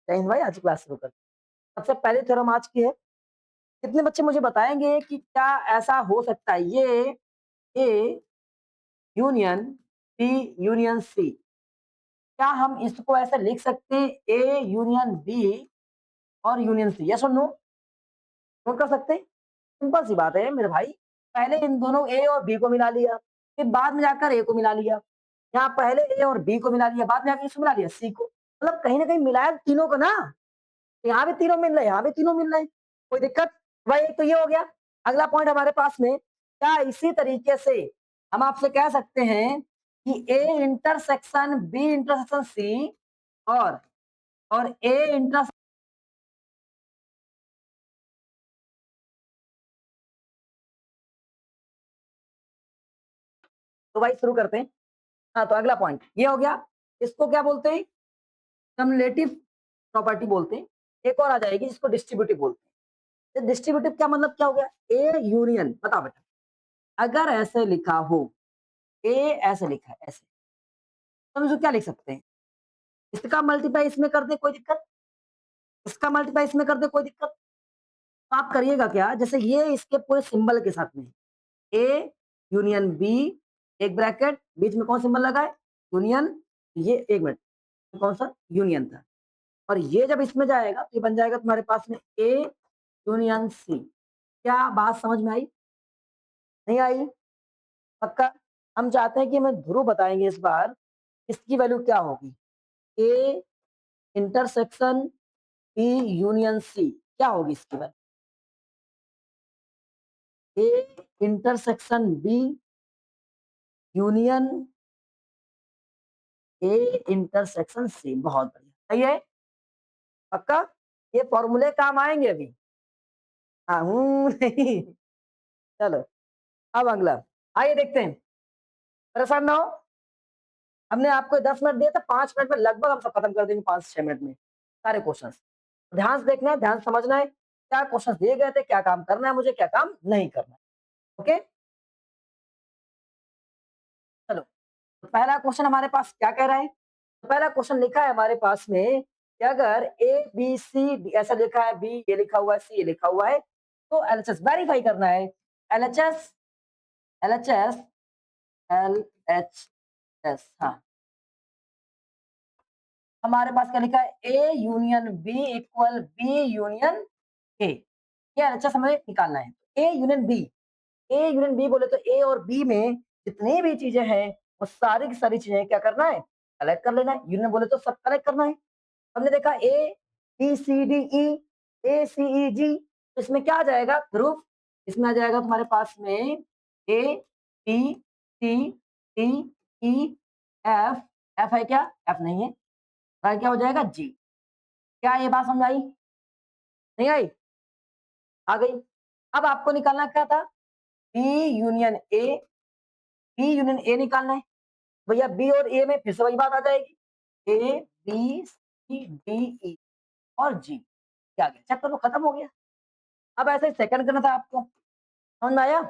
जय हिंद भाई, आज की क्लास शुरू करते हैं। सबसे पहली थ्योरम आज की है। कितने बच्चे मुझे बताएँगे कि क्या ऐसा हो सकता है ये A union B union C, क्या हम इसको ऐसे लिख सकते हैं ए यूनियन बी और यूनियन सी? यस और नो? नोट कर सकते हैं? सिंपल सी बात है मेरे भाई। पहले इन दोनों ए और बी को मिला लिया, फिर बाद में जाकर ए को मिला लिया। यहाँ पहले ए और बी को मिला लिया, बाद में जाके इसको मिला लिया सी को। मतलब कहीं न कहीं मिलाया तीनों को ना। यहाँ भी तीनों मिल रहे हैं, यहाँ भी तीनों मिल रहे हैं, कोई दिक्कत? भाई एक तो ये हो गया। अगला पॉइंट हमारे पास में, क्या इसी तरीके से हम आपसे कह सकते हैं कि A intersection B intersection C और ए इंटर तो भाई शुरू करते हैं। हाँ, तो अगला पॉइंट ये हो गया। इसको क्या बोलते हैं? कम्युलेटिव प्रॉपर्टी बोलते हैं। एक और आ जाएगी जिसको डिस्ट्रीब्यूटिव बोलते हैं। डिस्ट्रीब्यूटिव क्या मतलब क्या हो गया? ए यूनियन, बता बेटा, अगर ऐसे लिखा हो, ए ऐसे लिखा है ऐसे, तो हम इसको क्या लिख सकते हैं? इसका मल्टीप्लाई इसमें कर दे, कोई दिक्कत? इसका मल्टीप्लाई इसमें कर दे, कोई दिक्कत? तो आप करिएगा क्या, जैसे ये इसके पूरे सिंबल के साथ में ए यूनियन बी, एक ब्रैकेट बीच में कौन सिंबल लगा है? यूनियन। ये एक मिनट, कौन सा यूनियन था, और ये जब इसमें जाएगा तो ये बन जाएगा तुम्हारे पास में ए यूनियन सी। क्या बात समझ में आई? नहीं आई? पक्का? हम चाहते हैं कि हमें ध्रुव बताएंगे इस बार इसकी वैल्यू क्या होगी। A intersection B union C, क्या होगी इसकी value? A intersection B union A intersection C. बहुत बढ़िया, सही है। पक्का? ये फॉर्मूले काम आएंगे अभी। हाँ नहीं। चलो, अब अगला, आइए देखते हैं। परेशान ना हो, हमने आपको 10 मिनट दिए थे, 5 मिनट में लगभग हम सब खत्म कर देंगे, 5 से 6 मिनट में सारे क्वेश्चन। ध्यान से देखना है, ध्यान से समझना है, क्या क्वेश्चन दिए गए थे, क्या काम करना है मुझे, क्या काम नहीं करना है। ओके, चलो। तो पहला क्वेश्चन हमारे पास क्या कह रहा है? तो पहला क्वेश्चन लिखा है हमारे पास में कि अगर ए बी सी, ऐसा लिखा है, बी ये लिखा हुआ है, सी ये लिखा हुआ है, तो एलएचएस वेरीफाई करना है। एलएचएस, एलएचएस, एलएचएस, हाँ, हमारे पास क्या लिखा है? A union B equal B union A. ये एलएचएस हमें निकालना है। A union B, A union B बोले तो ए और बी में जितनी भी चीजें हैं वो सारी की सारी चीजें क्या करना है? कलेक्ट कर लेना है। यूनियन बोले तो सब कलेक्ट करना है। हमने देखा ए बी सी डी ई, ए सी ई जी, तो इसमें क्या आ जाएगा? ध्रुव। इसमें आ जाएगा तुम्हारे पास में A B C D E F. F है क्या? एफ नहीं है। और क्या हो जाएगा? जी। क्या ये बात समझ आई? नहीं आई? आ गई। अब आपको निकालना क्या था? B union A, B union A निकालना है। भैया बी और ए में फिर से वही बात आ जाएगी, ए बी सी डी ई और जी। क्या गया? चैप्टर तो खत्म हो गया। अब ऐसे सेकंड करना था आपको, समझ में आया?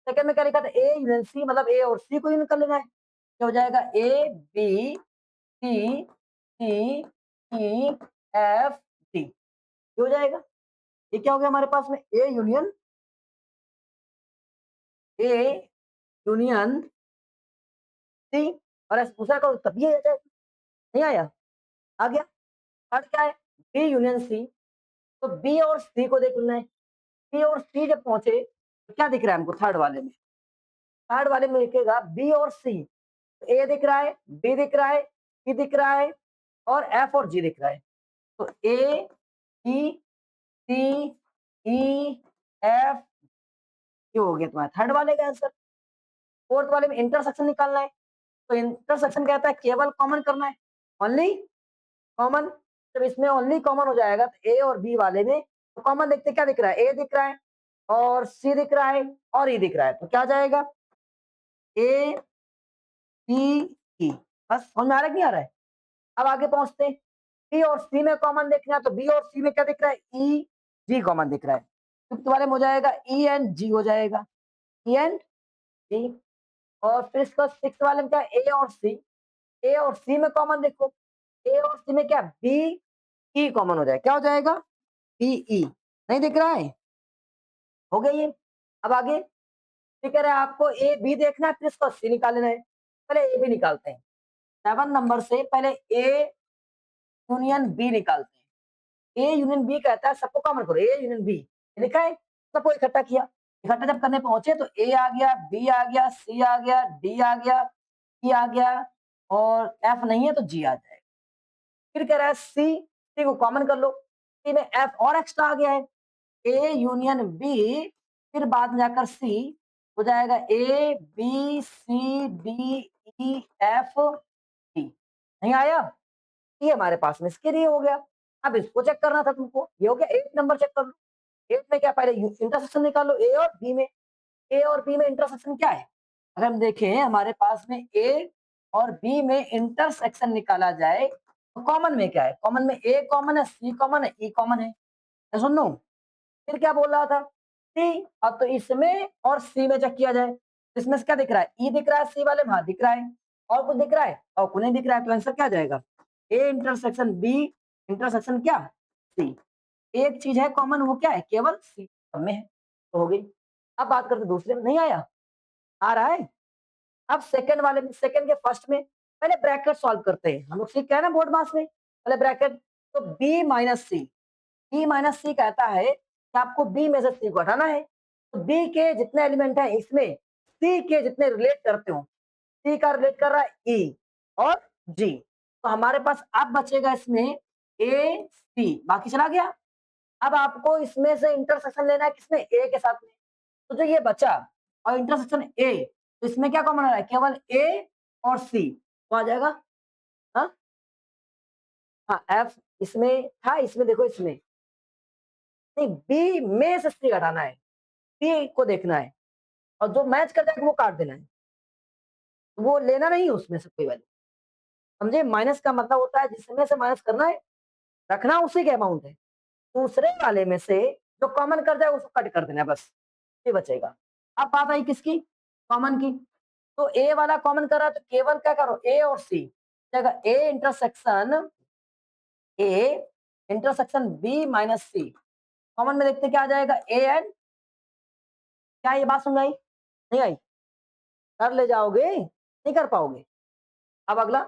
सेकंड में क्या लिखा था? ए यूनियन सी, मतलब ए और सी को यूनियन कर लेना है। क्या हो जाएगा? A B C D E F D, ये हो जाएगा। ये क्या हो गया हमारे पास में? A union, A union C, और ऐसे दूसरा का तब ये आ जाएगा। नहीं आया? आ गया। थर्ड क्या है? B union C. तो बी और सी को देख लेना है। बी और सी जब पहुंचे तो क्या दिख रहा है हमको? थर्ड वाले में, थर्ड वाले में लिखेगा बी और सी। ए दिख रहा है, बी दिख रहा है, सी दिख रहा है, और एफ और जी दिख रहा है। तो ए बी सी ई एफ, ये हो गया तुम्हारा थर्ड वाले का आंसर। फोर्थ वाले में इंटरसेक्शन निकालना है। तो इंटरसेक्शन कहता है केवल कॉमन करना है, ओनली कॉमन। जब इसमें ओनली कॉमन हो जाएगा तो ए और बी वाले में तो कॉमन देखते क्या दिख रहा है? ए दिख रहा है और सी दिख रहा है और ई दिख रहा है, तो क्या जाएगा? ए सी ई। बस समझ में आ रहा है कि नहीं आ रहा है? अब आगे पहुंचते हैं। बी और सी में कॉमन देखना है, तो बी और सी में क्या दिख रहा है? ई जी कॉमन दिख रहा है। फिफ्थ वाले में हो जाएगा ई एंड जी, हो जाएगा ई एंड जी। और फिर इसका सिक्स वाले में क्या? ए और सी। ए और सी में कॉमन देखो, ए और सी में क्या? बी ई कॉमन हो जाए, क्या हो जाएगा? पीई। नहीं दिख रहा है? हो गया ये। अब आगे ये कह रहा है आपको ए बी देखना है, फिर इसको 80 निकालना है। पहले ए बी निकालते हैं। 7 नंबर से पहले ए यूनियन बी निकालते हैं। ए यूनियन बी कहता है सबको कॉमन करो, ए यूनियन बी लिखा है, सबको इकट्ठा किया। इकट्ठा जब करने पहुंचे तो ए आ गया, बी आ गया, सी आ गया, डी आ गया, ई आ गया और एफ नहीं है तो जी आ जाएगा। फिर कह रहा है सी, सी को कॉमन कर लो, सी में एफ और एक्स्ट्रा आ गया है। ए यूनियन बी, फिर बाद में जाकर सी हो जाएगा, A B C D E F G. नहीं आया? ये हमारे पास में इसके लिए हो गया। अब इसको चेक करना था तुमको, ये हो गया 8 नंबर चेक कर लो। 8 में क्या, पहले इंटरसेक्शन निकालो ए और बी में। ए और बी में इंटरसेक्शन क्या है? अगर हम देखें हमारे पास में ए और बी में इंटरसेक्शन निकाला जाए तो कॉमन में क्या है? कॉमन में ए कॉमन है, सी कॉमन है, ई कॉमन है। सुन लो, फिर क्या बोल रहा था? सी। अब तो इसमें और सी में चेक किया जाए, इसमें से क्या दिख रहा है? ई दिख रहा है सी वाले में, हाँ दिख रहा है। और कुछ दिख रहा है? और कुछ नहीं दिख रहा है, तो आंसर क्या आ जाएगा? ए इंटरसेक्शन बी इंटरसेक्शन क्या? सी। एक चीज है कॉमन, वो क्या है? केवल सी में है, तो हो गई। अब बात करते दूसरे में। नहीं आया? आ रहा है? अब सेकंड वाले में, सेकंड के फर्स्ट में पहले ब्रैकेट सॉल्व करते हैं। हम लोग सीख के आए ना बोर्ड मास में, पहले ब्रैकेट। तो बी माइनस सी, बी माइनस सी कहता है कि आपको बी में से सी को हटाना है। तो बी के जितने एलिमेंट हैं इसमें सी के जितने रिलेट करते हो, सी का रिलेट कर रहा है ई और जी। तो हमारे पास अब बचेगा इसमें ए सी, बाकी चला गया। अब आपको इसमें से इंटरसेक्शन लेना है किसमें? ए के साथ में। तो जो ये बचा और इंटरसेक्शन ए, तो इसमें क्या कॉमन आ रहा है? केवल ए और सी, तो आ जाएगा। हाँ हाँ, एफ इसमें था, इसमें देखो, इसमें नहीं, बी में से सी हटाना है, सी को देखना है और जो मैच कर जाएगा वो काट देना है, वो लेना नहीं है उसमें से कोई वैल्यू। समझे? माइनस का मतलब होता है जिसमें से माइनस करना है, रखना उसी के अमाउंट है। दूसरे वाले में से जो कॉमन कर जाए उसको कट कर देना है, बस ये बचेगा। अब बात आई किसकी? कॉमन की। तो ए वाला कॉमन कर रहा है तो केवल क्या करो? ए और सी जगह A intersection B minus C, common में देखते क्या आ जाएगा? ए एंड, क्या ये बात समझ आई? नहीं आई? कर ले जाओगे? नहीं कर पाओगे? अब अगला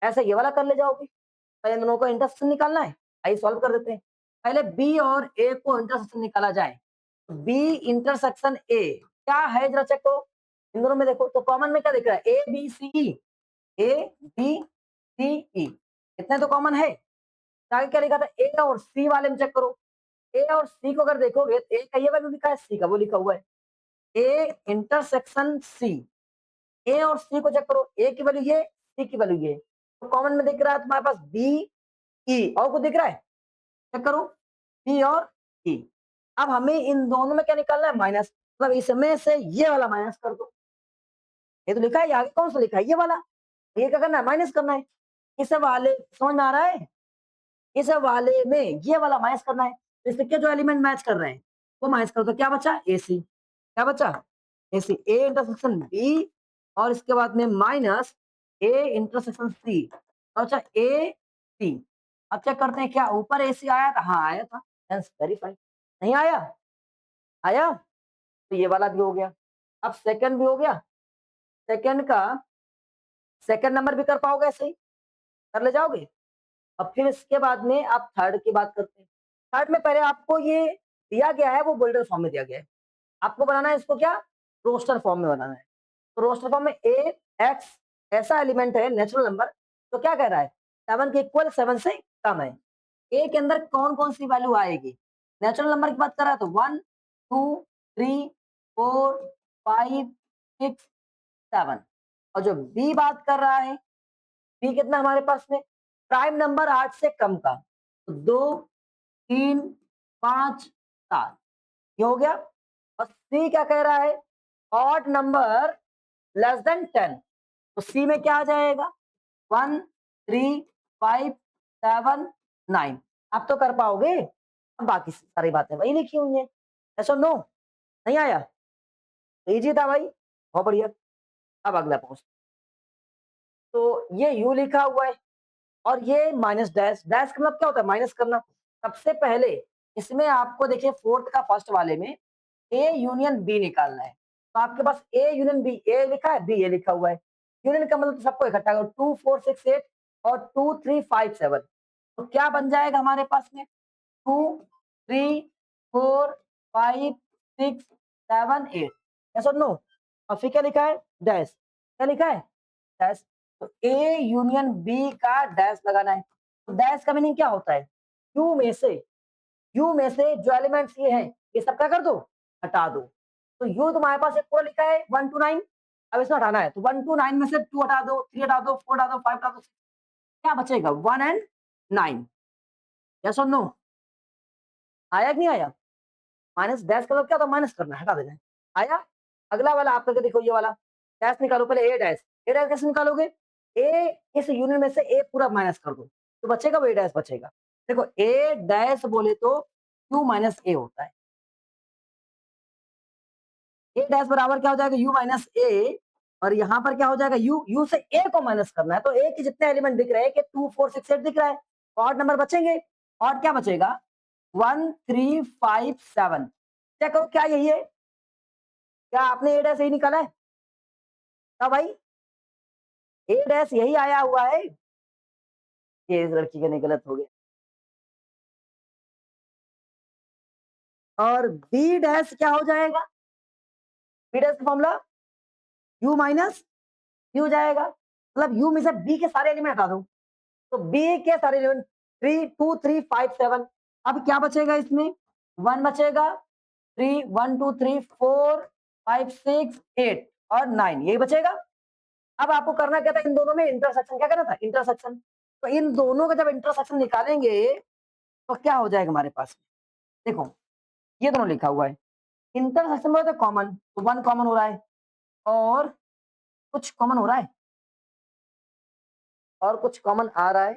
ऐसे ये वाला कर ले जाओगे। पहले दोनों को इंटरसेक्शन निकालना है, आइए सॉल्व कर देते हैं। पहले बी और ए को इंटरसेक्शन निकाला जाए। बी इंटरसेक्शन ए क्या है जरा चेक करो, इन दोनों में देखो तो कॉमन में क्या दिख रहा है? ए बी सी ई, ए बी सी ई, इतने तो कॉमन है। आगे क्या लिखा था? ए और सी वाले में चेक करो। ए और सी को अगर देखोगे तो ए का ये वैल्यू लिखा है, सी का वो लिखा हुआ है। ए इंटरसेक्शन सी, ए और सी को चेक करो, ए की वैल्यू ये, सी की वैल्यू ये, तो कॉमन में दिख रहा है तुम्हारे पास बी ई, और कुछ दिख रहा है? चेक करो, बी और ई। अब हमें इन दोनों में क्या निकालना है? माइनस, मतलब इसमें से ये वाला माइनस कर दो। ये तो लिखा है, आगे कौन सा लिखा है? ये वाला। ये क्या करना है? माइनस करना है। इस वाले समझ में आ रहा है? इस वाले में ये वाला माइनस करना है, तो इसके जो एलिमेंट मैच कर रहे हैं वो माइनस करो, तो क्या बचा? ए सी। क्या बचा? ए सी। ए इंटरसेक्शन बी और इसके बाद में माइनस ए इंटरसेक्शन सी, अच्छा ए सी। अब चेक करते हैं क्या ऊपर ए सी आया था? हाँ आया था, वेरीफाई। नहीं आया? आया? तो ये वाला भी हो गया। अब सेकंड भी हो गया। सेकंड का सेकंड नंबर भी कर पाओगे ऐसे ही? कर ले जाओगे? अब फिर इसके बाद में आप थर्ड की बात करते हैं। थर्ड में पहले आपको ये दिया गया है, वो बोल्डर फॉर्म में दिया गया है। आपको बनाना है इसको क्या? रोस्टर फॉर्म में बनाना है। तो रोस्टर फॉर्म में ए एक्स ऐसा एलिमेंट है नेचुरल नंबर, तो क्या कह रहा है? 7 के इक्वल 7 से कम है। ए के अंदर कौन कौन सी वैल्यू आएगी? नेचुरल नंबर की बात कर रहा है तो 1 2 3 4 5 6 7। और जो बी बात कर रहा है, बी कितना हमारे पास में? प्राइम नंबर 8 से कम का, तो 2 3 5 7, ये हो गया। और सी क्या कह रहा है? ऑड नंबर लेस देन 10, तो सी में क्या आ जाएगा? 1 3 5 7 9। आप तो कर पाओगे, अब बाकी सारी बातें वही लिखी हुई है। ऐसा नो? नहीं आया? इजी था भाई, बहुत बढ़िया। अब अगला पोस्ट, तो ये यू लिखा हुआ है, और ये माइनस डैश, डैश का मतलब क्या होता है? माइनस करना। सबसे पहले इसमें आपको देखिए 4th का फर्स्ट वाले में ए यूनियन बी निकालना है। तो आपके पास ए यूनियन बी, ए लिखा है, बी ए लिखा हुआ है। यूनियन का मतलब तो सबको इकट्ठा करो, 2 4 6 8 और 2 3 5 7। तो क्या बन जाएगा हमारे पास में? 2 3 4 5 6 7 8। यस और नो? और फिर क्या लिखा है? डैश। क्या लिखा है? डैश। तो ए यूनियन बी का डैश लगाना है। तो डैश का मीनिंग क्या होता है? यू में से, यू में से जो एलिमेंट्स ये हैं, ये सब क्या कर दो? हटा दो। तो यू तुम्हारे पास एक पूरा लिखा है 1 टू 9। अब इसमें हटाना है, तो 1 टू 9 में से 2 हटा दो, 3 हटा दो, 4 हटा दो, 5 हटा दो, 6। क्या बचेगा? 1 एंड 9। यस और नो? आया कि नहीं आया? माइनस डैश का मतलब क्या होता है? माइनस करना है, हटा देना है। आया? अगला वाला आप करके देखो, ये वाला। डैश निकालो पहले, ए डैश। ए डैश कैसे निकालोगे? ए इस यूनियन में से ए पूरा माइनस कर दो, तो बचेगा वो ए डैश बचेगा। देखो ए डैश बोले तो क्यू माइनस ए होता है। ए डैश बराबर क्या हो जाएगा? यू माइनस ए। और यहाँ पर क्या हो जाएगा? यू, यू से ए को माइनस करना है, तो ए के जितने एलिमेंट दिख रहे हैं कि 2 4 6 8 दिख रहा है, ऑड नंबर बचेंगे। और क्या बचेगा? 1 3 5 7। चेक करो क्या यही है? क्या आपने ए डैश यही निकाला है? क्या भाई? ए डैश यही आया हुआ है? ये इस लड़की का नहीं, गलत हो गया। और बी डैश क्या हो जाएगा? बी डैश का फॉर्मूला यू माइनस बी हो जाएगा। मतलब यू में से बी के सारे एलिमेंट हटा दो, तो बी के सारे एलिमेंट 3 2 3 5 7। अब क्या बचेगा इसमें? 1 बचेगा, 3 1 2 3 4 5 6 8 और 9, यही बचेगा। अब आपको करना क्या था? इन दोनों में इंटरसेक्शन क्या करना था? इंटरसेक्शन। तो इन दोनों का जब इंटरसेक्शन निकालेंगे तो क्या हो जाएगा हमारे पास? देखो ये दोनों लिखा हुआ है, इंटरसेक्शन में तो कॉमन, तो 1 कॉमन हो रहा है, और कुछ कॉमन हो रहा है, और कुछ कॉमन आ रहा है।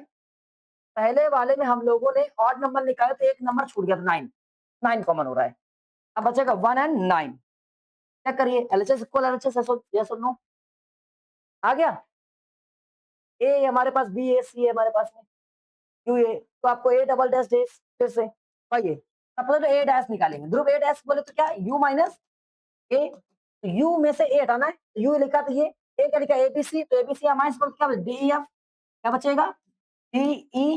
पहले वाले में हम लोगों ने ऑड नंबर निकाले तो एक नंबर छूट गया था, 9। 9 कॉमन हो रहा है। अब बचेगा 1 एंड 9। चेक करिए, एलएचएस इक्वल एलएचएस, यस और नो? आ गया? ए हमारे पास, बी ए सी है हमारे पास में, क्यू ए, तो आपको ए डबल डैश डैश फिर से आइए। अब पहले तो ए डैश निकालेंगे। ध्रुव ए डैश बोले तो क्या? यू माइनस ए। तो यू में से ए हटाना है, तो यू लिखा तो ये ए क्या लिखा? एबीसी। तो एबीसी माइनस पर क्या? D E F. क्या बचेगा? डी ई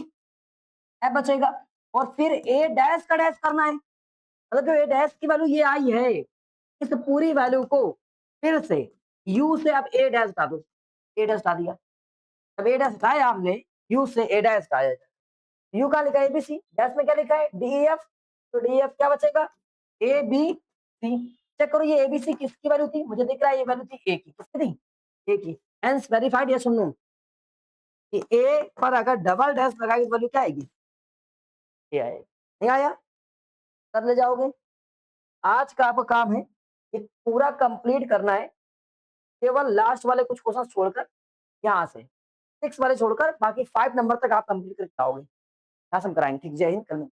एफ बचेगा। और फिर ए डैश का डैश करना है, मतलब जो ए डैश की वैल्यू ये आई है, इस पूरी वैल्यू को फिर से यू से अब ए डैश हटा दो। ए डैश हटा दिया। अब ए डैश हटाया हमने, यू से ए डैश हटाया। यू का लिखा है एबीसी, डैश में क्या लिखा है? डीईएफ। तो डीईएफ क्या बचेगा? ए बी सी। चेक करो ये एबीसी किसकी वैल्यू थी? मुझे दिख रहा है ये वैल्यू थी ए की। किसकी थी? ए की। Hence verified. ये सुन लो कि ए पर अगर डबल डैश लगाएगी तो वैल्यू क्या आएगी? ये आएगी। नहीं आया? कर ले जाओगे। आज का आपका काम है ये पूरा कंप्लीट करना है, केवल लास्ट वाले कुछ क्वेश्चन छोड़कर, यहाँ से 6 वाले छोड़कर बाकी 5 नंबर तक आप कंप्लीट करके आओगे। यहाँ से हम कराएंगे। ठीक, जय हिंद। कल